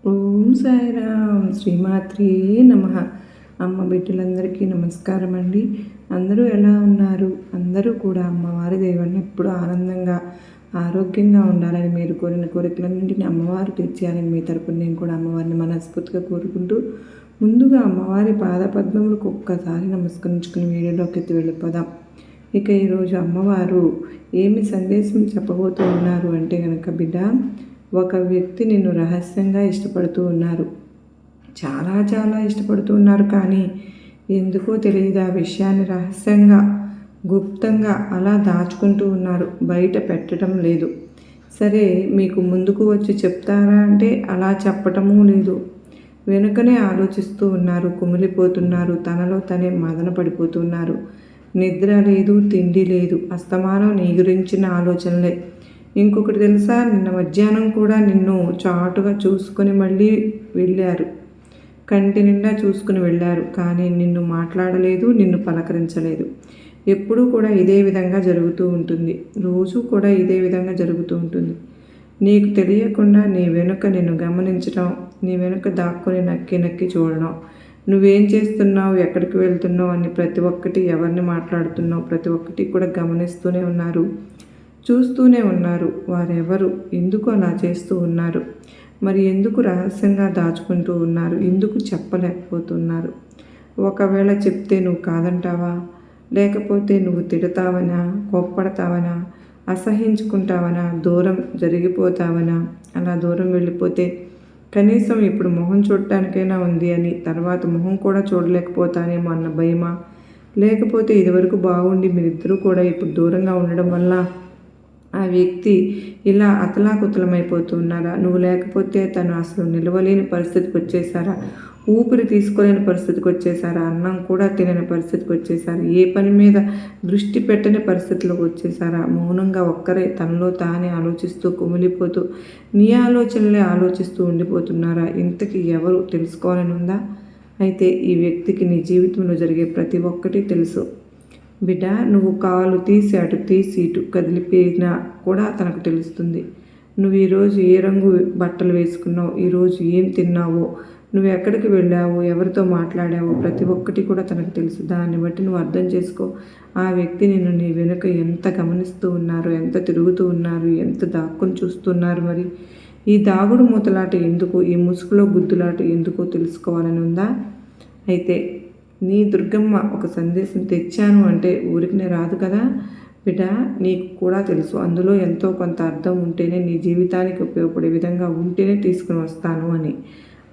ఓం సాయిరామ్ శ్రీమాత్రే నమః. అమ్మ బిడ్డలందరికీ నమస్కారం అండి. అందరూ ఎలా ఉన్నారు? అందరూ కూడా అమ్మవారి దయవల్ల ఎప్పుడు ఆనందంగా ఆరోగ్యంగా ఉండాలని, మీరు కోరిన కోరికలన్నింటినీ అమ్మవారు తీర్చేయాలని మీ తరపున నేను కూడా అమ్మవారిని మనస్ఫూర్తిగా కోరుకుంటూ, ముందుగా అమ్మవారి పాదపద్మములకు ఒక్కసారి నమస్కరించుకుని వీడియోలోకి ఎత్తి వెళ్ళిపోదాం. ఇక ఈరోజు అమ్మవారు ఏమి సందేశం చెప్పబోతూ ఉన్నారు అంటే కనుక, బిడ్డ, ఒక వ్యక్తి నిన్ను రహస్యంగా ఇష్టపడుతూ ఉన్నారు. చాలా ఇష్టపడుతూ ఉన్నారు, కానీ ఎందుకో తెలియదు ఆ విషయాన్ని రహస్యంగా గుప్తంగా అలా దాచుకుంటూ ఉన్నారు, బయట పెట్టడం లేదు. సరే, మీకు ముందుకు వచ్చి చెప్తారా అంటే అలా చెప్పటమూ లేదు. వెనుకనే ఆలోచిస్తూ ఉన్నారు, కుమిలిపోతున్నారు, తనలో తనే మదన పడిపోతున్నారు. నిద్ర లేదు, తిండి లేదు, అస్తమానం నీ గురించిన ఆలోచనలే. ఇంకొకటి తెలుసా, నిన్న మధ్యాహ్నం కూడా నిన్ను చాటుగా చూసుకొని మళ్ళీ వెళ్ళారు, కంటి నిండా చూసుకుని వెళ్ళారు, కానీ నిన్ను మాట్లాడలేదు, నిన్ను పలకరించలేదు. ఎప్పుడూ కూడా ఇదే విధంగా జరుగుతూ ఉంటుంది, రోజు కూడా ఇదే విధంగా జరుగుతూ ఉంటుంది. నీకు తెలియకుండా నీ వెనుక నిన్ను గమనించడం, నీ వెనుక దాక్కుని నక్కి చూడడం, నువ్వేం చేస్తున్నావు, ఎక్కడికి వెళ్తున్నావు అని ప్రతి ఒక్కటి, ఎవరిని మాట్లాడుతున్నావు ప్రతి ఒక్కటి కూడా గమనిస్తూనే ఉన్నారు, చూస్తూనే ఉన్నారు. వారెవరు, ఎందుకు అలా చేస్తూ ఉన్నారు, మరి ఎందుకు రహస్యంగా దాచుకుంటూ ఉన్నారు, ఎందుకు చెప్పలేకపోతున్నారు? ఒకవేళ చెప్తే నువ్వు కాదంటావా, లేకపోతే నువ్వు తిడతావనా, కోప్పడతావనా, అసహించుకుంటావనా, దూరం జరిగిపోతావనా? అలా దూరం వెళ్ళిపోతే కనీసం ఇప్పుడు మొహం చూడటానికైనా ఉంది అని, తర్వాత మొహం కూడా చూడలేకపోతానేమో అన్న భయమా? లేకపోతే ఇదివరకు బాగుండి మీరిద్దరూ కూడా ఇప్పుడు దూరంగా ఉండడం వల్ల ఆ వ్యక్తి ఇలా అతలాకుతలమైపోతున్నారా? నువ్వు లేకపోతే తను అసలు నిలవలేని పరిస్థితికి వచ్చేసారా? ఊపిరి తీసుకోలేని పరిస్థితికి వచ్చేసారా? అన్నం కూడా తినని పరిస్థితికి వచ్చేసారా? ఏ పని మీద దృష్టి పెట్టని పరిస్థితిలోకి వచ్చేసారా? మౌనంగా ఒక్కరే తనలో తానే ఆలోచిస్తూ కుమిలిపోతూ నీ ఆలోచనలే ఆలోచిస్తూ ఉండిపోతున్నారా? ఇంతకీ ఎవరు తెలుసుకోవాలని ఉందా? అయితే ఈ వ్యక్తికి నీ జీవితంలో జరిగే ప్రతి ఒక్కటి తెలుసు. బిడ్డ, నువ్వు కాలు తీసి అటు తీసి ఇటు కదిలిపోయినా కూడా తనకు తెలుస్తుంది. నువ్వు ఈరోజు ఏ రంగు బట్టలు వేసుకున్నావు, ఈరోజు ఏం తిన్నావో, నువ్వు ఎక్కడికి వెళ్ళావో, ఎవరితో మాట్లాడావో ప్రతి ఒక్కటి కూడా తనకు తెలుసు. దాన్ని బట్టి నువ్వు అర్థం చేసుకో, ఆ వ్యక్తి నిన్ను నీ వెనుక ఎంత గమనిస్తూ ఉన్నారు, ఎంత తిరుగుతూ ఉన్నారు, ఎంత దాక్కుని చూస్తున్నారు. మరి ఈ దాగుడు మూతలాట ఎందుకు, ఈ ముసుగులో గుద్దులాట ఎందుకో తెలుసుకోవాలని ఉందా? అయితే నీ దుర్గమ్మ ఒక సందేశం తెచ్చాను అంటే ఊరికినే రాదు కదా బిడ్డ, నీకు కూడా తెలుసు అందులో ఎంతో కొంత అర్థం ఉంటేనే, నీ జీవితానికి ఉపయోగపడే విధంగా ఉంటేనే తీసుకుని వస్తాను అని.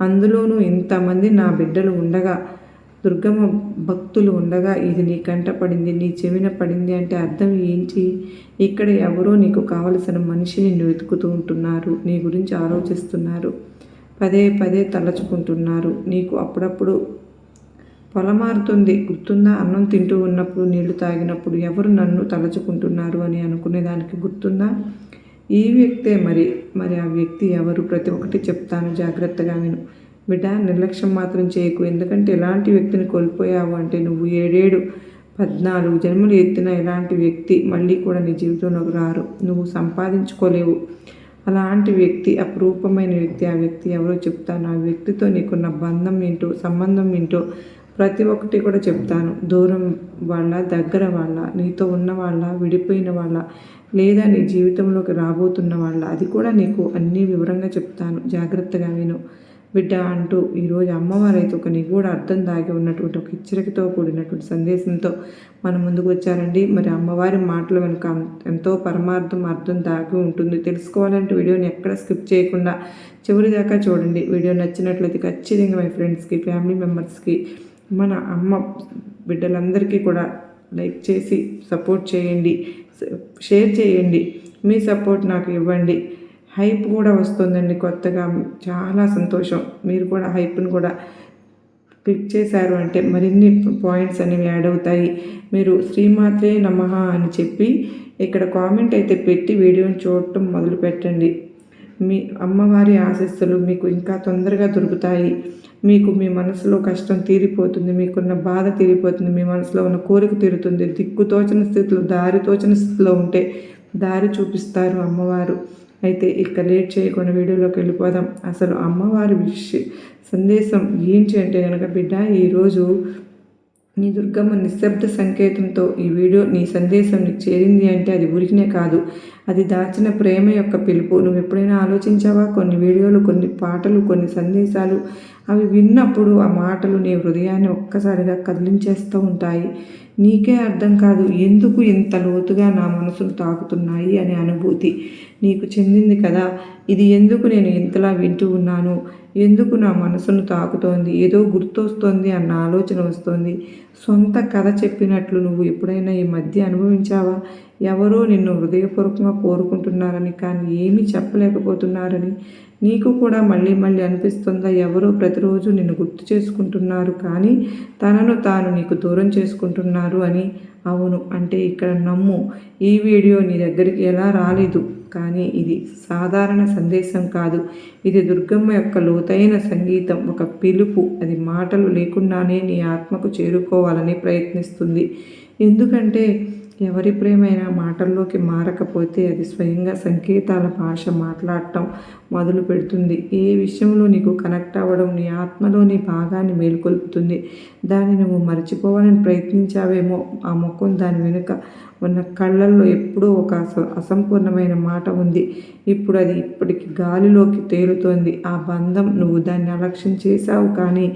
అందులోనూ ఇంతమంది నా బిడ్డలు ఉండగా, దుర్గమ్మ భక్తులు ఉండగా ఇది నీ కంట పడింది, నీ చెవిన పడింది అంటే అర్థం ఏంటి? ఇక్కడ ఎవరో నీకు కావలసిన మనిషిని నిన్ను వెతుకుతూ ఉంటున్నారు, నీ గురించి ఆలోచిస్తున్నారు, పదే తలచుకుంటున్నారు. నీకు అప్పుడప్పుడు పొలమారుతుంది, గుర్తుందా? అన్నం తింటూ ఉన్నప్పుడు, నీళ్లు తాగినప్పుడు ఎవరు నన్ను తలచుకుంటున్నారు అని అనుకునేదానికి గుర్తుందా? ఈ వ్యక్తే మరి ఆ వ్యక్తి ఎవరు? ప్రతి ఒక్కటి చెప్తాను, జాగ్రత్తగా విను బిడ్డ. నిర్లక్ష్యం మాత్రం చేయకు, ఎందుకంటే ఎలాంటి వ్యక్తిని కోల్పోయావు అంటే నువ్వు 14 జన్మలు ఎత్తిన ఎలాంటి వ్యక్తి మళ్ళీ కూడా నీ జీవితంలోకి రారు, నువ్వు సంపాదించుకోలేవు. అలాంటి వ్యక్తి, అపురూపమైన వ్యక్తి. ఆ వ్యక్తి ఎవరో చెప్తాను. ఆ వ్యక్తితో నీకున్న బంధం ఏంటో, సంబంధం ఏంటో ప్రతి ఒక్కటి కూడా చెప్తాను. దూరం వాళ్ళ, దగ్గర వాళ్ళ, నీతో ఉన్న వాళ్ళ, విడిపోయిన వాళ్ళ, లేదా నీ జీవితంలోకి రాబోతున్న వాళ్ళ, అది కూడా నీకు అన్నీ వివరంగా చెప్తాను, జాగ్రత్తగా విను బిడ్డ అంటూ ఈరోజు అమ్మవారైతే ఒక నిగూఢ అర్థం దాగి ఉన్నటువంటి ఒక హెచ్చరికతో కూడినటువంటి సందేశంతో మన ముందుకు వచ్చారండి. మరి అమ్మవారి మాటలు వెనుక ఎంతో పరమార్థం, అర్థం దాగి ఉంటుంది. తెలుసుకోవాలంటే వీడియోని ఎక్కడ స్కిప్ చేయకుండా చివరి దాకా చూడండి. వీడియో నచ్చినట్లయితే ఖచ్చితంగా మీ ఫ్రెండ్స్కి, ఫ్యామిలీ మెంబర్స్కి, మన అమ్మ బిడ్డలందరికీ కూడా లైక్ చేసి సపోర్ట్ చేయండి, షేర్ చేయండి. మీ సపోర్ట్ నాకు ఇవ్వండి. హైప్ కూడా వస్తుందండి కొత్తగా, చాలా సంతోషం. మీరు కూడా హైప్ను కూడా క్లిక్ చేశారు అంటే మరిన్ని పాయింట్స్ అనేవి యాడ్ అవుతాయి. మీరు శ్రీమాత్రే నమః అని చెప్పి ఇక్కడ కామెంట్ అయితే పెట్టి వీడియోని చూడటం మొదలు పెట్టండి. మీ అమ్మవారి ఆశీస్సులు మీకు ఇంకా తొందరగా దొరుకుతాయి. మీకు మీ మనసులో కష్టం తీరిపోతుంది, మీకున్న బాధ తీరిపోతుంది, మీ మనసులో ఉన్న కోరిక తీరుతుంది. దిక్కు తోచని స్థితిలో, దారి తోచని స్థితిలో ఉంటే దారి చూపిస్తారు అమ్మవారు. అయితే ఇక లేట్ చేయకుండా వీడియోలోకి వెళ్ళిపోదాం. అసలు అమ్మవారి సందేశం ఏంటి అంటే కనుక బిడ్డ, ఈరోజు నీ దుర్గమ్మ నిశ్శబ్ద సంకేతంతో ఈ వీడియో నీ సందేశం నీకు చేరింది అంటే అది ఊరికినే కాదు, అది దాచిన ప్రేమ యొక్క పిలుపు. నువ్వు ఎప్పుడైనా ఆలోచించావా? కొన్ని వీడియోలు, కొన్ని పాటలు, కొన్ని సందేశాలు, అవి విన్నప్పుడు ఆ మాటలు నీ హృదయాన్ని ఒక్కసారిగా కదిలించేస్తూ ఉంటాయి. నీకే అర్థం కాదు ఎందుకు ఇంత లోతుగా నా మనసును తాకుతున్నాయి అనే అనుభూతి నీకు చెందింది కదా. ఇది ఎందుకు నేను ఇంతలా వింటూ ఉన్నాను, ఎందుకు నా మనసును తాకుతోంది, ఏదో గుర్తొస్తోంది అన్న ఆలోచన వస్తోంది. సొంత కథ చెప్పినట్లు నువ్వు ఎప్పుడైనా ఈ మధ్య అనుభవించావా? ఎవరో నిన్ను హృదయపూర్వకంగా కోరుకుంటున్నారని, కానీ ఏమీ చెప్పలేకపోతున్నారని నీకు కూడా మళ్ళీ మళ్ళీ అనిపిస్తుందా? ఎవరో ప్రతిరోజు నిన్ను గుర్తు చేసుకుంటున్నారు, కానీ తనను తాను నీకు దూరం చేసుకుంటున్నారు అని. అవును, అంటే ఇక్కడ నమ్ము, ఈ వీడియో నీ దగ్గరికి ఎలా రాలేదు, కానీ ఇది సాధారణ సందేశం కాదు. ఇది దుర్గమ్మ యొక్క లోతైన సంగీతం, ఒక పిలుపు. అది మాటలు లేకుండానే నీ ఆత్మకు చేరుకోవాలని ప్రయత్నిస్తుంది. ఎందుకంటే ఎవరి ప్రేమైనా మాటల్లోకి మారకపోతే అది స్వయంగా సంకేతాల భాష మాట్లాడటం మొదలు పెడుతుంది. ఏ విషయంలో నీకు కనెక్ట్ అవ్వడం నీ ఆత్మలోని భాగాన్ని మేల్కొల్పుతుంది. దాన్ని నువ్వు మర్చిపోవాలని ప్రయత్నించావేమో. ఆ ముఖం, దాని వెనుక ఉన్న కళ్ళల్లో ఎప్పుడూ ఒక అసంపూర్ణమైన మాట ఉంది. ఇప్పుడు అది ఇప్పటికి గాలిలోకి తేలుతోంది. ఆ బంధం, నువ్వు దాన్ని అలక్ష్యం చేశావు, కానీ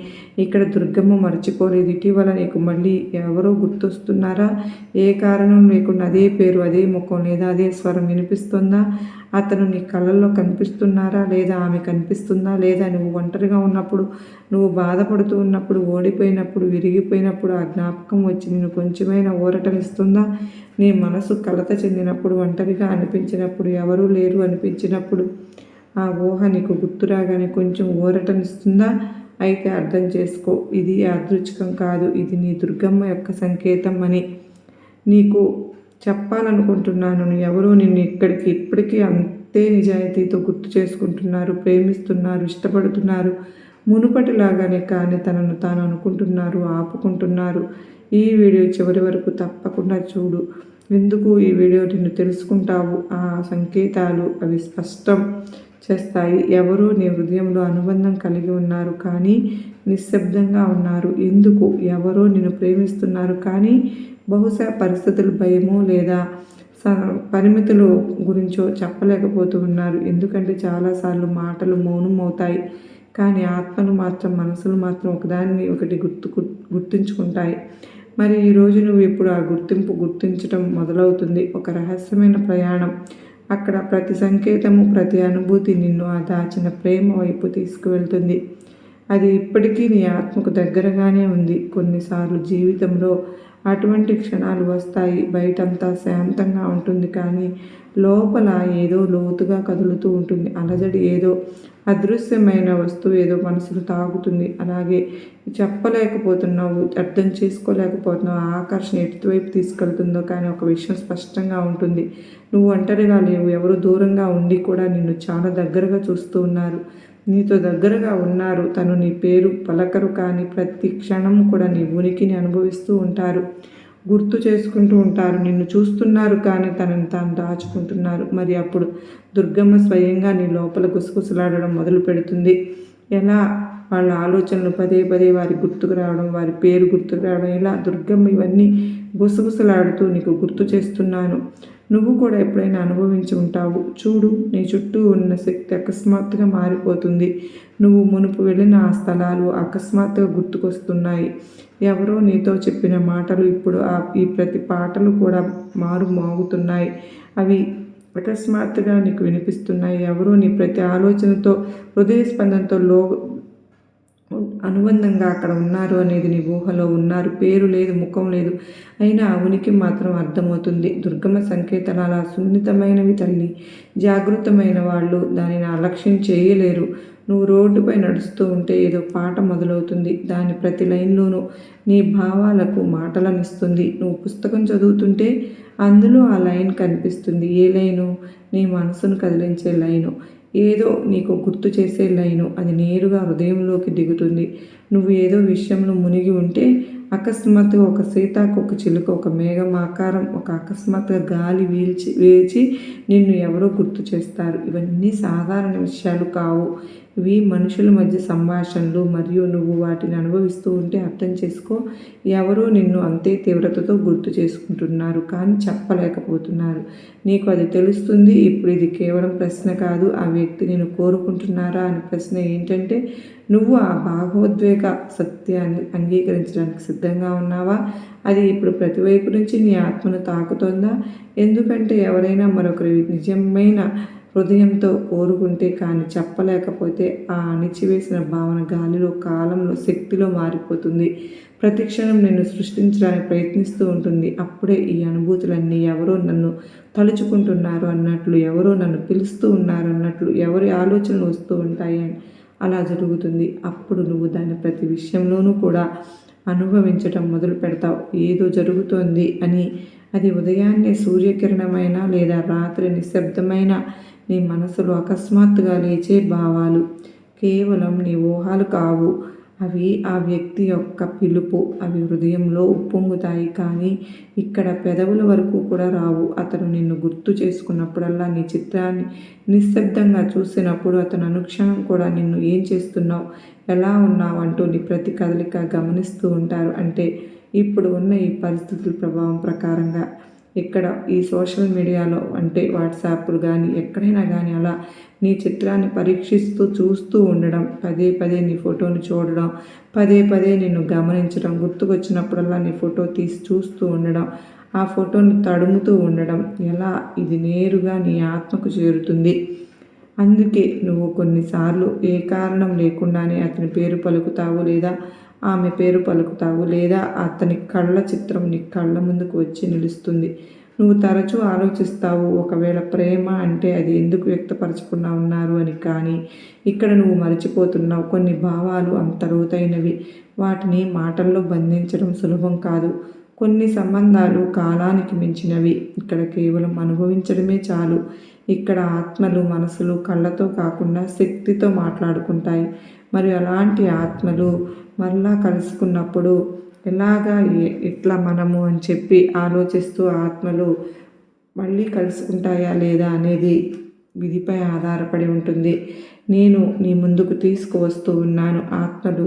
ఇక్కడ దుర్గమ్మ మర్చిపోలేదు. ఇటీవల నీకు మళ్ళీ ఎవరో గుర్తొస్తున్నారా? ఏ కారణం లేకుండా అదే పేరు, అదే ముఖం లేదా అదే స్వరం వినిపిస్తుందా? అతను నీ కళ్ళల్లో కనిపిస్తున్నారా, లేదా ఆమె కనిపిస్తుందా? లేదా నువ్వు ఒంటరిగా ఉన్నప్పుడు, నువ్వు బాధపడుతూ ఉన్నప్పుడు, ఓడిపోయినప్పుడు, విరిగిపోయినప్పుడు ఆ జ్ఞాపకం వచ్చి నిన్ను కొంచెమైనా ఊరటనిస్తుందా? నీ మనసు కలత చెందినప్పుడు, ఒంటరిగా అనిపించినప్పుడు, ఎవరూ లేరు అనిపించినప్పుడు ఆ ఊహ నీకు గుర్తురాగానే కొంచెం ఊరటనిస్తుందా? అయితే అర్థం చేసుకో, ఇది యాదృచ్ఛికం కాదు, ఇది నీ దుర్గమ్మ యొక్క సంకేతం అని నీకు చెప్పాలనుకుంటున్నాను. ఎవరో నిన్ను ఇప్పటికీ అంతే నిజాయితీతో గుర్తు చేసుకుంటున్నారు, ప్రేమిస్తున్నారు, ఇష్టపడుతున్నారు. మునుపటిలాగానే, కానీ తనను తాను అనుకుంటున్నారు, ఆపుకుంటున్నారు. ఈ వీడియో చివరి వరకు తప్పకుండా చూడు. ఎందుకు ఈ వీడియో నిన్ను తెలుసుకుంటావు. ఆ సంకేతాలు అవి స్పష్టం చేస్తాయి. ఎవరో నీ హృదయంలో అనుబంధం కలిగి ఉన్నారు, కానీ నిశ్శబ్దంగా ఉన్నారు. ఎందుకు? ఎవరో నిన్ను ప్రేమిస్తున్నారు, కానీ బహుశా పరిస్థితులు, భయమో లేదా పరిమితుల గురించో చెప్పలేకపోతూ ఉన్నారు. ఎందుకంటే చాలాసార్లు మాటలు మౌనం అవుతాయి, కానీ ఆత్మలు మాత్రం, మనసులు మాత్రం ఒకదాన్ని ఒకటి గుర్తుంచుకుంటాయి. మరి ఈరోజు నువ్వు ఇప్పుడు ఆ గుర్తించటం మొదలవుతుంది. ఒక రహస్యమైన ప్రయాణం. అక్కడ ప్రతి సంకేతము, ప్రతి అనుభూతి నిన్ను ఆ దాచిన ప్రేమ వైపు తీసుకువెళ్తుంది. అది ఇప్పటికీ నీ ఆత్మకు దగ్గరగానే ఉంది. కొన్నిసార్లు జీవితంలో అటువంటి క్షణాలు వస్తాయి. బయటంతా శాంతంగా ఉంటుంది, కానీ లోపల ఏదో లోతుగా కదులుతూ ఉంటుంది. అలజడి, ఏదో అదృశ్యమైన వస్తువు ఏదో మనసును తాగుతుంది. అలాగే చెప్పలేకపోతున్నావు, అర్థం చేసుకోలేకపోతున్నావు. ఆకర్షణ ఎటువైపు తీసుకెళ్తుందో, కానీ ఒక విషయం స్పష్టంగా ఉంటుంది. నువ్వు ఒంటరిగా లేవు. ఎవరు దూరంగా ఉండి కూడా నిన్ను చాలా దగ్గరగా చూస్తూ ఉన్నారు, నీతో దగ్గరగా ఉన్నారు. తను నీ పేరు పలకరు, కానీ ప్రతి క్షణం కూడా నీ ఉనికిని అనుభవిస్తూ ఉంటారు, గుర్తు చేసుకుంటూ ఉంటారు. నిన్ను చూస్తున్నారు, కానీ తనని తాను దాచుకుంటున్నారు. మరి అప్పుడు దుర్గమ్మ స్వయంగా నీ లోపల గుసగుసలాడడం మొదలు పెడుతుంది. ఎలా? వాళ్ళ ఆలోచనలు పదే పదే వారి గుర్తుకు రావడం, వారి పేరు గుర్తుకు రావడం. ఇలా దుర్గమ్మ ఇవన్నీ గుసగుసలాడుతూ నీకు గుర్తు చేస్తున్నాను. నువ్వు కూడా ఎప్పుడైనా అనుభవించి ఉంటావు. చూడు, నీ చుట్టూ ఉన్న శక్తి అకస్మాత్తుగా మారిపోతుంది. నువ్వు మునుపు వెళ్ళిన ఆ స్థలాలు అకస్మాత్తుగా గుర్తుకొస్తున్నాయి. ఎవరో నీతో చెప్పిన మాటలు ఇప్పుడు ఈ ప్రతి పాటలు కూడా మారుమోగుతున్నాయి. అవి అకస్మాత్తుగా నీకు వినిపిస్తున్నాయి. ఎవరో నీ ప్రతి ఆలోచనతో, హృదయ స్పందనతో అనుబంధంగా అక్కడ ఉన్నారు అనేది నీ ఊహలో ఉన్నారు. పేరు లేదు, ముఖం లేదు, అయినా ఆ ఉనికి మాత్రం అర్థమవుతుంది. దుర్గమ్మ సంకేతాల సున్నితమైనవి తల్లి. జాగృతమైన వాళ్ళు దానిని అలక్ష్యం చేయలేరు. నువ్వు రోడ్డుపై నడుస్తూ ఉంటే ఏదో పాట మొదలవుతుంది. దాని ప్రతి లైన్లోనూ నీ భావాలకు మాటలనిస్తుంది. నువ్వు పుస్తకం చదువుతుంటే అందులో ఆ లైన్ కనిపిస్తుంది. ఏ లైను? నీ మనసును కదిలించే లైను, ఏదో నీకు గుర్తు చేసే లైను. అది నేరుగా హృదయంలోకి దిగుతుంది. నువ్వు ఏదో విషయంలో మునిగి ఉంటే అకస్మాత్తుగా ఒక సీతాకోక చిలుక, ఒక మేఘం ఆకారం, ఒక అకస్మాత్తుగా గాలి వేచి నిన్ను ఎవరో గుర్తు చేస్తారు. ఇవన్నీ సాధారణ విషయాలు కావు. ఇవి మనుషుల మధ్య సంభాషణలు, మరియు నువ్వు వాటిని అనుభవిస్తూ ఉంటే అర్థం చేసుకో. ఎవరో నిన్ను అంతే తీవ్రతతో గుర్తు చేసుకుంటున్నారు, కానీ చెప్పలేకపోతున్నారు. నీకు అది తెలుస్తుంది. ఇప్పుడు ఇది కేవలం ప్రశ్న కాదు, ఆ వ్యక్తి నేను కోరుకుంటున్నారా అని ప్రశ్న ఏంటంటే, నువ్వు ఆ భావోద్వేగ సత్యాన్ని అంగీకరించడానికి సిద్ధంగా ఉన్నావా? అది ఇప్పుడు ప్రతివైపు నుంచి నీ ఆత్మను తాకుతోందా? ఎందుకంటే ఎవరైనా మరొకరి నిజమైన హృదయంతో కోరుకుంటే కానీ చెప్పలేకపోతే ఆ అణిచివేసిన భావన గాలిలో, కాలంలో, శక్తిలో మారిపోతుంది. ప్రతిక్షణం నిన్ను సృష్టించడానికి ప్రయత్నిస్తూ ఉంటుంది. అప్పుడే ఈ అనుభూతులన్నీ ఎవరో నన్ను తలుచుకుంటున్నారు అన్నట్లు, ఎవరో నన్ను పిలుస్తూ ఉన్నారు అన్నట్లు, ఎవరి ఆలోచనలు వస్తూ ఉంటాయి అని అలా జరుగుతుంది. అప్పుడు నువ్వు దాన్ని ప్రతి విషయంలోనూ కూడా అనుభవించటం మొదలు పెడతావు. ఏదో జరుగుతోంది అని. అది ఉదయాన్నే సూర్యకిరణమైనా లేదా రాత్రి నిశ్శబ్దమైన నీ మనసులో అకస్మాత్తుగా లేచే భావాలు కేవలం నీ ఊహలు కావు. అవి ఆ వ్యక్తి యొక్క పిలుపు. అవి హృదయంలో ఉప్పొంగుతాయి, కానీ ఇక్కడ పెదవుల వరకు కూడా రావు. అతను నిన్ను గుర్తు చేసుకున్నప్పుడల్లా, నీ చిత్రాన్ని నిశ్శబ్దంగా చూసినప్పుడు, అతను అనుక్షణం కూడా నిన్ను ఏం చేస్తున్నావు, ఎలా ఉన్నావు అంటూ నీ ప్రతి కదలిక గమనిస్తూ ఉంటారు. అంటే ఇప్పుడు ఉన్న ఈ పరిస్థితుల ప్రభావం ప్రకారంగా ఇక్కడ ఈ సోషల్ మీడియాలో, అంటే వాట్సాప్లు కానీ ఎక్కడైనా కానీ అలా నీ చిత్రాన్ని పరీక్షిస్తూ చూస్తూ ఉండడం, పదే పదే నీ ఫోటోని చూడడం, పదే పదే నిన్ను గమనించడం, గుర్తుకొచ్చినప్పుడల్లా నీ ఫోటో తీసి చూస్తూ ఉండడం, ఆ ఫోటోని తడుముతూ ఉండడం, ఎలా ఇది నేరుగా నీ ఆత్మకు చేరుతుంది. అందుకే నువ్వు కొన్నిసార్లు ఏ కారణం లేకుండానే అతని పేరు పలుకుతావు, లేదా ఆమె పేరు పలుకుతావు, లేదా అతని కళ్ళ చిత్రం నీ కళ్ళ ముందుకు వచ్చి నిలుస్తుంది. నువ్వు తరచూ ఆలోచిస్తావు, ఒకవేళ ప్రేమ అంటే అది ఎందుకు వ్యక్తపరచకుండా ఉన్నారు అని. కానీ ఇక్కడ నువ్వు మరచిపోతున్నావు, కొన్ని భావాలు అంత లోతైనవి, వాటిని మాటల్లో బంధించడం సులభం కాదు. కొన్ని సంబంధాలు కాలానికి మించినవి. ఇక్కడ కేవలం అనుభవించడమే చాలు. ఇక్కడ ఆత్మలు, మనసులు కళ్ళతో కాకుండా శక్తితో మాట్లాడుకుంటాయి. మరియు అలాంటి ఆత్మలు మరలా కలుసుకున్నప్పుడు ఎలాగా ఎట్లా మనము అని చెప్పి ఆలోచిస్తూ ఆత్మలు మళ్ళీ కలుసుకుంటాయా లేదా అనేది విధిపై ఆధారపడి ఉంటుంది. నేను నీ ముందుకు తీసుకువస్తూ ఉన్నాను. ఆత్మలు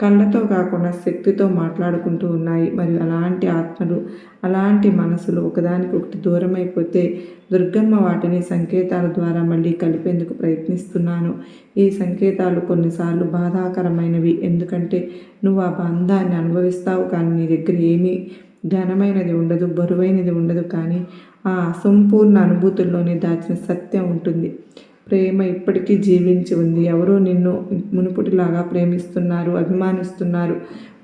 కళ్ళతో కాకుండా శక్తితో మాట్లాడుకుంటూ ఉన్నాయి. మరియు అలాంటి ఆత్మలు, అలాంటి మనసులు ఒకదానికొకటి దూరమైపోతే దుర్గమ్మ వాటిని సంకేతాల ద్వారా మళ్ళీ కలిపేందుకు ప్రయత్నిస్తున్నాను. ఈ సంకేతాలు కొన్నిసార్లు బాధాకరమైనవి, ఎందుకంటే నువ్వు ఆ బంధాన్ని అనుభవిస్తావు, కానీ నీ దగ్గర ఏమీ ఘనమైనది ఉండదు, బరువైనది ఉండదు. కానీ ఆ సంపూర్ణ అనుభూతుల్లోనే దాచిన సత్యం ఉంటుంది. ప్రేమ ఇప్పటికీ జీవించి ఉంది. ఎవరో నిన్ను మునుపటిలాగా ప్రేమిస్తున్నారు, అభిమానిస్తున్నారు.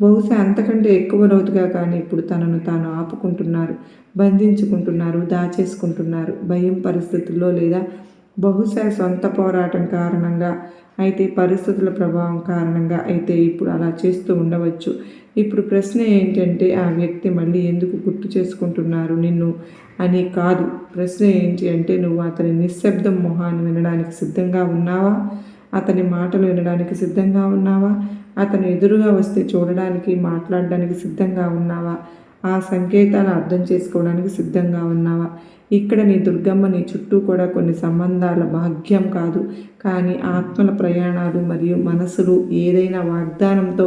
బహుశా అంతకంటే ఎక్కువ లోతుగా. కానీ ఇప్పుడు తనను తాను ఆపుకుంటున్నారు, బంధించుకుంటున్నారు, దాచేసుకుంటున్నారు. భయం పరిస్థితుల్లో, లేదా బహుశా సొంత పోరాటం కారణంగా, అయితే పరిస్థితుల ప్రభావం కారణంగా అయితే ఇప్పుడు అలా చేస్తూ ఉండవచ్చు. ఇప్పుడు ప్రశ్న ఏంటంటే, ఆ వ్యక్తి మళ్ళీ ఎందుకు గుర్తు చేసుకుంటున్నారు నిన్ను అని కాదు. ప్రశ్న ఏంటి అంటే, నువ్వు అతని నిశ్శబ్దం మొహాన్ని వినడానికి సిద్ధంగా ఉన్నావా? అతని మాటలు వినడానికి సిద్ధంగా ఉన్నావా? అతను ఎదురుగా వస్తే చూడడానికి, మాట్లాడడానికి సిద్ధంగా ఉన్నావా? ఆ సంకేతాలు అర్థం చేసుకోవడానికి సిద్ధంగా ఉన్నావా? ఇక్కడ నీ దుర్గమ్మ నీ చుట్టూ కూడా కొన్ని సంబంధాల భాగ్యం కాదు, కానీ ఆత్మల ప్రయాణాలు మరియు మనసులు ఏదైనా వాగ్దానంతో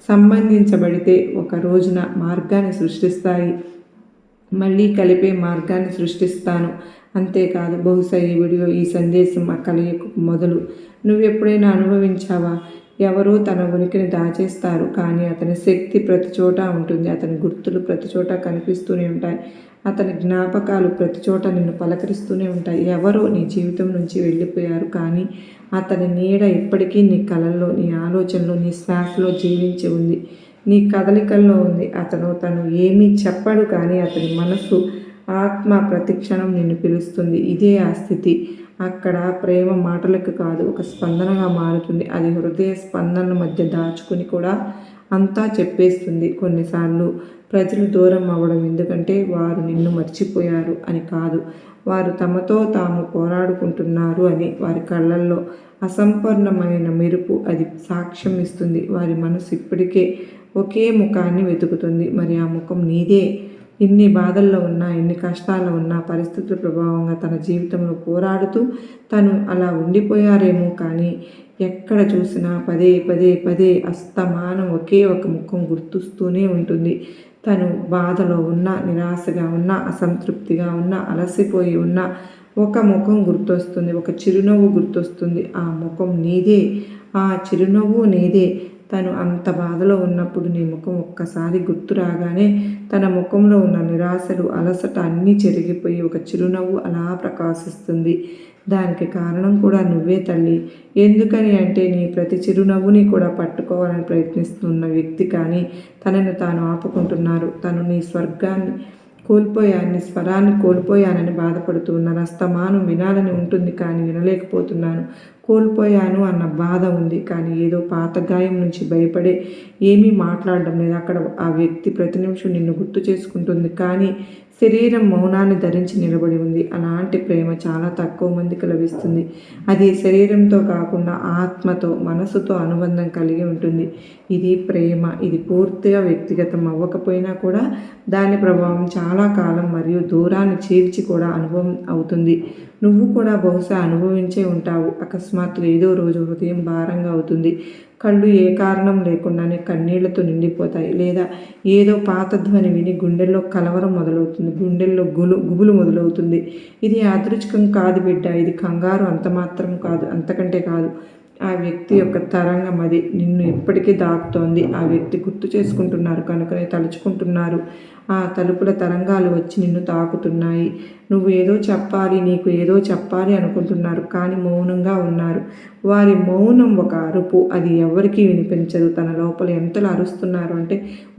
సంబంధించబడితే ఒక రోజున మార్గాన్ని సృష్టిస్తాయి. మళ్ళీ కలిపే మార్గాన్ని సృష్టిస్తాను. అంతేకాదు, బహుశా ఈ వీడియో, ఈ సందేశం ఆ కలయికకు మొదలు. నువ్వు ఎప్పుడైనా అనుభవించావా? ఎవరో తన ఉనికిని దాచేస్తారు, కానీ అతని శక్తి ప్రతి చోట ఉంటుంది. అతని గుర్తులు ప్రతి చోట కనిపిస్తూనే ఉంటాయి. అతని జ్ఞాపకాలు ప్రతి చోట నిన్ను పలకరిస్తూనే ఉంటాయి. ఎవరో నీ జీవితం నుంచి వెళ్ళిపోయారు, కానీ అతని నీడ ఇప్పటికీ నీ కళల్లో, నీ ఆలోచనలో, నీ శ్వాసలో జీవించి ఉంది, నీ కదలికల్లో ఉంది. తను ఏమీ చెప్పడు, కానీ అతని మనసు, ఆత్మ ప్రతిక్షణం నిన్ను పిలుస్తుంది. ఇదే ఆ స్థితి. అక్కడ ప్రేమ మాటలకు కాదు, ఒక స్పందనగా మారుతుంది. అది హృదయ స్పందనల మధ్య దాచుకుని కూడా అంతా చెప్పేస్తుంది. కొన్నిసార్లు ప్రజలు దూరం అవ్వడం ఎందుకంటే వారు నిన్ను మర్చిపోయారు అని కాదు, వారు తమతో తాము పోరాడుకుంటున్నారు అని. వారి కళ్ళల్లో అసంపూర్ణమైన మెరుపు అది సాక్ష్యం ఇస్తుంది. వారి మనసు ఇప్పటికే ఒకే ముఖాన్ని వెతుకుతుంది. మరి ఆ ముఖం నీదే. ఎన్ని బాధల్లో ఉన్నా, ఎన్ని కష్టాల్లో ఉన్నా, పరిస్థితుల ప్రభావంగా తన జీవితంలో పోరాడుతూ తను అలా ఉండిపోయారేమో కానీ ఎక్కడ చూసినా పదే పదే పదే అస్తమానం ఒకే ఒక ముఖం గుర్తొస్తూనే ఉంటుంది. తను బాధలో ఉన్నా, నిరాశగా ఉన్నా, అసంతృప్తిగా ఉన్నా, అలసిపోయి ఉన్నా ఒక ముఖం గుర్తొస్తుంది. ఒక చిరునవ్వు గుర్తొస్తుంది. ఆ ముఖం నీదే. ఆ చిరునవ్వు నీదే. తను అంత బాధలో ఉన్నప్పుడు నీ ముఖం ఒక్కసారి గుర్తు రాగానే తన ముఖంలో ఉన్న నిరాశలు, అలసట అన్నీ చెరిగిపోయి ఒక చిరునవ్వు అలా ప్రకాశిస్తుంది. దానికి కారణం కూడా నువ్వే తల్లి. ఎందుకని అంటే నీ ప్రతి చిరునవ్వుని కూడా పట్టుకోవాలని ప్రయత్నిస్తున్న వ్యక్తి కానీ తనను తాను ఆపుకుంటున్నారు. తను నీ స్వర్గాన్ని కోల్పోయాను, స్వరాన్ని కోల్పోయానని బాధపడుతూ ఉన్నారు. అస్తమానం వినాలని ఉంటుంది కానీ వినలేకపోతున్నాను. కోల్పోయాను అన్న బాధ ఉంది కానీ ఏదో పాత గాయం నుంచి భయపడే ఏమీ మాట్లాడడం లేదు. అక్కడ ఆ వ్యక్తి ప్రతి నిమిషం నిన్ను గుర్తు చేసుకుంటుంది కానీ శరీరం మౌనాన్ని ధరించి నిలబడి ఉంది. అలాంటి ప్రేమ చాలా తక్కువ మందికి లభిస్తుంది. అది శరీరంతో కాకుండా ఆత్మతో, మనసుతో అనుబంధం కలిగి ఉంటుంది. ఇది ప్రేమ. ఇది పూర్తిగా వ్యక్తిగతం అవ్వకపోయినా కూడా దాని ప్రభావం చాలా కాలం మరియు దూరాన్ని చీల్చి కూడా అనుభవం అవుతుంది. నువ్వు కూడా బహుశా అనుభవించే ఉంటావు. అకస్మాత్తుగా ఏదో రోజు హృదయం భారంగా అవుతుంది. కళ్ళు ఏ కారణం లేకుండానే కన్నీళ్లతో నిండిపోతాయి. లేదా ఏదో పాత ధ్వని విని గుండెల్లో కలవరం మొదలవుతుంది. గుండెల్లో గుబులు మొదలవుతుంది. ఇది యాదృచ్ఛికం కాదు బిడ్డ. ఇది కంగారు అంత మాత్రం కాదు, అంతకంటే కాదు. ఆ వ్యక్తి యొక్క తరంగం అది నిన్ను ఇప్పటికీ దాకుతోంది. ఆ వ్యక్తి గుర్తు చేసుకుంటున్నారు కనుకనే తలుచుకుంటున్నారు. ఆ తలుపుల తరంగాలు వచ్చి నిన్ను తాకుతున్నాయి. నువ్వు ఏదో చెప్పాలి, నీకు ఏదో చెప్పాలి అనుకుంటున్నారు కానీ మౌనంగా ఉన్నారు. వారి మౌనం ఒక అరుపు. అది ఎవరికీ వినిపించదు. తన లోపల ఎంతలా అరుస్తున్నారు అంటే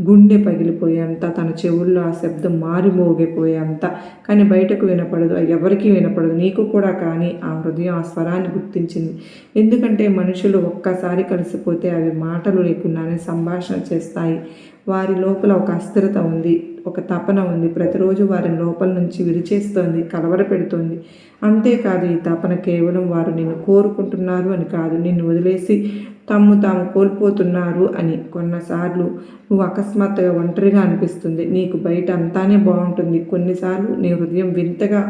గుండె పగిలిపోయేంత, తన చెవుల్లో ఆ శబ్దం మారిమోగిపోయేంత. కానీ బయటకు వినపడదు, ఎవరికీ వినపడదు. నీకు కూడా. కానీ ఆ హృదయం ఆ స్వరాన్ని గుర్తించింది. ఎందుకంటే మనుషులు ఒక్కసారి కలిసిపోతే అవి మాటలు లేకుండానే సంభాషణ చేస్తాయి. వారి లోపల ఒక అస్థిరత ఉంది, ఒక తపన ఉంది. ప్రతిరోజు వారి లోపల నుంచి విరిచేస్తోంది, కలవరపెడుతోంది. అంతేకాదు ఈ తపన కేవలం వారు నిన్ను కోరుకుంటున్నారు అని కాదు, నిన్ను వదిలేసి తాము కోల్పోతున్నారు అని. కొన్నిసార్లు నువ్వు అకస్మాత్తుగా ఒంటరిగా అనిపిస్తుంది. నీకు బయట అంతానే బాగుంటుంది. కొన్నిసార్లు నీ హృదయం వింతగా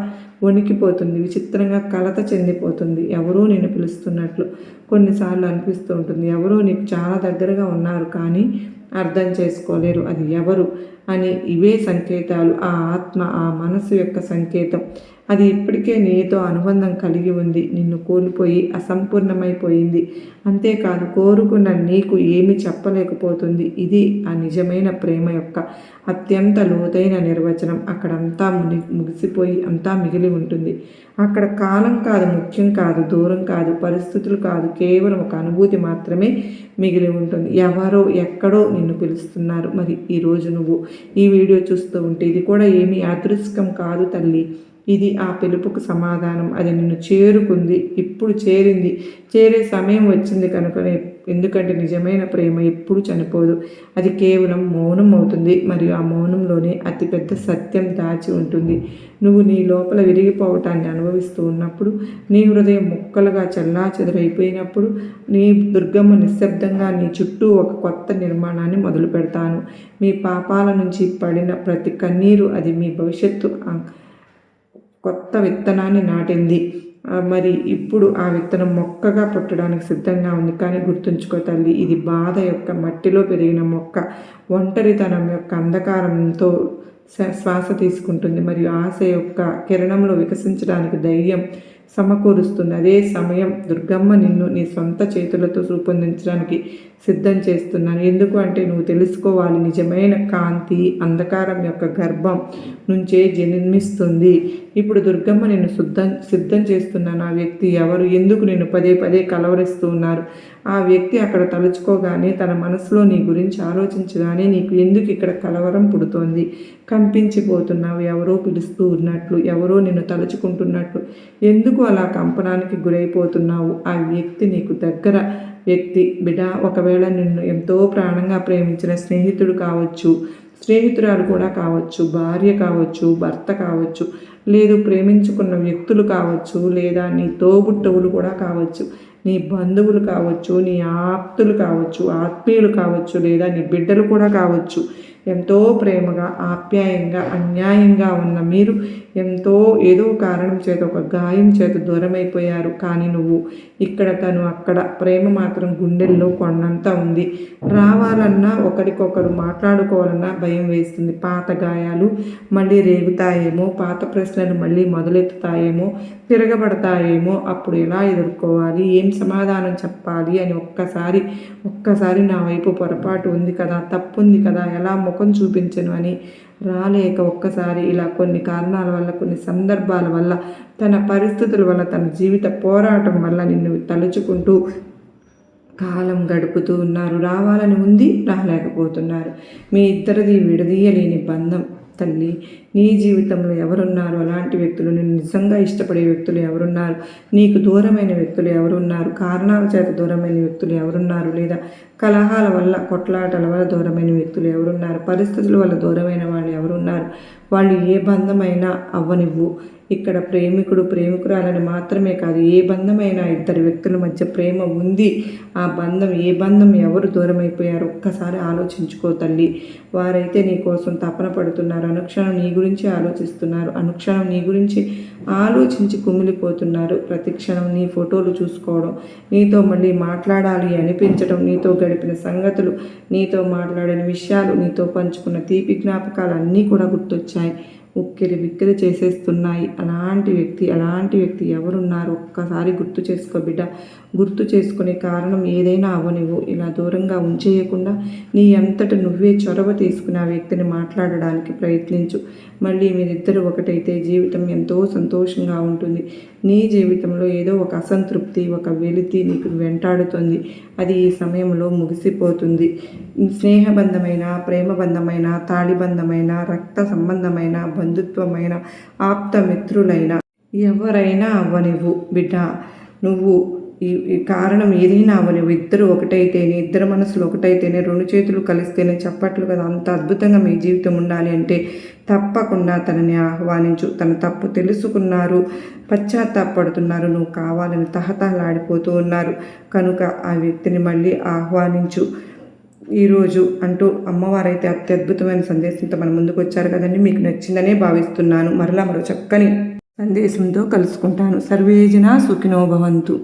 వణికిపోతుంది, విచిత్రంగా కలత చెందిపోతుంది. ఎవరో నిన్ను పిలుస్తున్నట్లు కొన్నిసార్లు అనిపిస్తూ ఉంటుంది. ఎవరో నీకు చాలా దగ్గరగా ఉన్నారు కానీ అర్థం చేసుకోలేరు అది ఎవరు అని. ఇవే సంకేతాలు. ఆ ఆత్మ, ఆ మనసు యొక్క సంకేతం. అది ఇప్పటికే నీతో అనుబంధం కలిగి ఉంది. నిన్ను కోల్పోయి అసంపూర్ణమైపోయింది. అంతేకాదు కోరుకున్న నీకు ఏమి చెప్పలేకపోతుంది. ఇది ఆ నిజమైన ప్రేమ యొక్క అత్యంత లోతైన నిర్వచనం. అక్కడంతా ముగిసిపోయి అంతా మిగిలి ఉంటుంది. అక్కడ కాలం కాదు ముఖ్యం, కాదు దూరం కాదు, పరిస్థితులు కాదు, కేవలం ఒక అనుభూతి మాత్రమే మిగిలి ఉంటుంది. ఎవరో ఎక్కడో నిన్ను పిలుస్తున్నారు. మరి ఈరోజు నువ్వు ఈ వీడియో చూస్తూ ఉంటే ఇది కూడా ఏమీ యాదృచ్ఛికం కాదు తల్లి. ఇది ఆ పిలుపుకు సమాధానం. అది నిన్ను చేరుకుంది, ఇప్పుడు చేరింది, చేరే సమయం వచ్చింది కనుకనే. ఎందుకంటే నిజమైన ప్రేమ ఎప్పుడు చనిపోదు. అది కేవలం మౌనం అవుతుంది. మరియు ఆ మౌనంలోనే అతిపెద్ద సత్యం దాచి ఉంటుంది. నువ్వు నీ లోపల విరిగిపోవటాన్ని అనుభవిస్తూ ఉన్నప్పుడు, నీ హృదయం ముక్కలుగా చెల్లాచెదరైపోయినప్పుడు, నీ దుర్గమ్మ నిశ్శబ్దంగా నీ చుట్టూ ఒక కొత్త నిర్మాణాన్ని మొదలు పెడతాను. మీ పాపాల నుంచి పడిన ప్రతి కన్నీరు అది మీ భవిష్యత్తు కొత్త విత్తనాన్ని నాటింది. మరి ఇప్పుడు ఆ విత్తనం మొక్కగా పుట్టడానికి సిద్ధంగా ఉంది. కానీ గుర్తుంచుకో తల్లి, ఇది బాధ యొక్క మట్టిలో పెరిగిన మొక్క. ఒంటరితనం యొక్క అంధకారంతో శ్వాస తీసుకుంటుంది మరియు ఆశ యొక్క కిరణంలో వికసించడానికి ధైర్యం సమకూరుస్తుంది. అదే సమయం దుర్గమ్మ నిన్ను నీ సొంత చేతులతో రూపొందించడానికి సిద్ధం చేస్తున్నాను. ఎందుకు అంటే నువ్వు తెలుసుకోవాలి, నిజమైన కాంతి అంధకారం యొక్క గర్భం నుంచే జన్మిస్తుంది. ఇప్పుడు దుర్గమ్మ నిన్ను సిద్ధం చేస్తున్నాను. ఆ వ్యక్తి ఎవరు, ఎందుకు నిన్ను పదే పదే కలవరిస్తూ ఉన్నారు? ఆ వ్యక్తి అక్కడ తలుచుకోగానే, తన మనసులో నీ గురించి ఆలోచించగానే నీకు ఎందుకు ఇక్కడ కలవరం పుడుతోంది? కంపించిపోతున్నావు. ఎవరో పిలుస్తూ ఉన్నట్లు, ఎవరో నిన్ను తలుచుకుంటున్నట్లు. ఎందుకు అలా కంపనానికి గురైపోతున్నావు? ఆ వ్యక్తి నీకు దగ్గర వ్యక్తి బిడ్డ. ఒకవేళ నిన్ను ఎంతో ప్రాణంగా ప్రేమించిన స్నేహితుడు కావచ్చు, స్నేహితురాలు కూడా కావచ్చు, భార్య కావచ్చు, భర్త కావచ్చు, లేదు ప్రేమించుకున్న వ్యక్తులు కావచ్చు, లేదా నీ తోబుట్టువులు కూడా కావచ్చు. నీ బంధువులు కావచ్చు, నీ ఆప్తులు కావచ్చు, ఆత్మీయులు కావచ్చు, లేదా నీ బిడ్డలు కూడా కావచ్చు. ఎంతో ప్రేమగా, ఆప్యాయంగా, అన్యాయంగా ఉన్న మీరు ఎంతో ఏదో కారణం చేత, ఒక గాయం చేత దూరమైపోయారు. కానీ నువ్వు ఇక్కడ, తను అక్కడ. ప్రేమ మాత్రం గుండెల్లో కొండంతా ఉంది. రావాలన్నా, ఒకరికొకరు మాట్లాడుకోవాలన్నా భయం వేస్తుంది. పాత గాయాలు మళ్ళీ రేగుతాయేమో, పాత ప్రశ్నలు మళ్ళీ మొదలెత్తుతాయేమో, తిరగబడతాయేమో. అప్పుడు ఎలా ఎదుర్కోవాలి, ఏం సమాధానం చెప్పాలి అని ఒక్కసారి నా వైపు పొరపాటు ఉంది కదా, తప్పు ఉంది కదా, ఎలా ముఖం చూపించను అని రాలేక ఒక్కసారి ఇలా కొన్ని కారణాల వల్ల, కొన్ని సందర్భాల వల్ల, తన పరిస్థితుల వల్ల, తన జీవిత పోరాటం వల్ల నిన్ను తలుచుకుంటూ కాలం గడుపుతూ ఉన్నారు. రావాలని ఉంది, రాలేకపోతున్నారు. మీ ఇద్దరిది విడదీయలేని బంధం. తల్లి, నీ జీవితంలో ఎవరున్నారు? అలాంటి వ్యక్తులు, నేను నిజంగా ఇష్టపడే వ్యక్తులు ఎవరున్నారు? నీకు దూరమైన వ్యక్తులు ఎవరున్నారు? కారణాల చేత దూరమైన వ్యక్తులు ఎవరున్నారు? లేదా కలహాల వల్ల, కొట్లాటల వల్ల దూరమైన వ్యక్తులు ఎవరున్నారు? పరిస్థితుల వల్ల దూరమైన వాళ్ళు ఎవరున్నారు? వాళ్ళు ఏ బంధమైనా అవ్వనివ్వు. ఇక్కడ ప్రేమికుడు, ప్రేమికురాలని మాత్రమే కాదు, ఏ బంధమైనా ఇద్దరు వ్యక్తుల మధ్య ప్రేమ ఉంది. ఆ బంధం, ఏ బంధం, ఎవరు దూరమైపోయారు ఒక్కసారి ఆలోచించుకో తల్లి. వారైతే నీ కోసం తపన పడుతున్నారు. అనుక్షణం నీ గురించి ఆలోచిస్తున్నారు. అనుక్షణం నీ గురించి ఆలోచించి కుమిలిపోతున్నారు. ప్రతి క్షణం నీ ఫోటోలు చూసుకోవడం, నీతో మళ్ళీ మాట్లాడాలి అనిపించడం, నీతో గడిపిన సంగతులు, నీతో మాట్లాడిన విషయాలు, నీతో పంచుకున్న తీపి జ్ఞాపకాలు అన్నీ కూడా గుర్తొచ్చాయి. ఉక్కిరి బిక్కిరి చేసేస్తున్నాయి. అలాంటి వ్యక్తి ఎవరున్నారు? ఒక్కసారి గుర్తు చేసుకో బిడ్డ. గుర్తు చేసుకునే కారణం ఏదైనా అవ్వనివ్వు. ఇలా దూరంగా ఉంచేయకుండా నీ అంతట నువ్వే చొరవ తీసుకుని ఆ వ్యక్తిని మాట్లాడడానికి ప్రయత్నించు. మళ్ళీ మీరిద్దరు ఒకటైతే జీవితం ఎంతో సంతోషంగా ఉంటుంది. నీ జీవితంలో ఏదో ఒక అసంతృప్తి, ఒక వెలితి నీకు వెంటాడుతుంది. అది ఈ సమయంలో ముగిసిపోతుంది. స్నేహబంధమైన, ప్రేమబంధమైన, తాళిబంధమైన, రక్త సంబంధమైన, బంధుత్వమైన, ఆప్తమిత్రులైన ఎవరైనా అవ్వనివ్వు బిడ్డ. నువ్వు ఈ కారణం ఏదైనా అవ్వనివ్వు. ఇద్దరు ఒకటైతేనే, ఇద్దరు మనసులు ఒకటైతేనే, రెండు చేతులు కలిస్తేనే చప్పట్లు కదా. అంత అద్భుతంగా మీ జీవితం ఉండాలి అంటే తప్పకుండా తనని ఆహ్వానించు. తన తప్పు తెలుసుకున్నారు, పశ్చాత్తాపడుతున్నారు, నువ్వు కావాలని తహతహలాడిపోతూ ఉన్నారు కనుక ఆ వ్యక్తిని మళ్ళీ ఆహ్వానించు ఈరోజు అంటూ అమ్మవారైతే అత్యద్భుతమైన సందేశంతో మన ముందుకు వచ్చారు కదండి. మీకు నచ్చిందనే భావిస్తున్నాను. మరలా మరో చక్కని సందేశంతో కలుసుకుంటాను. సర్వేజన సుఖినో భవంతు.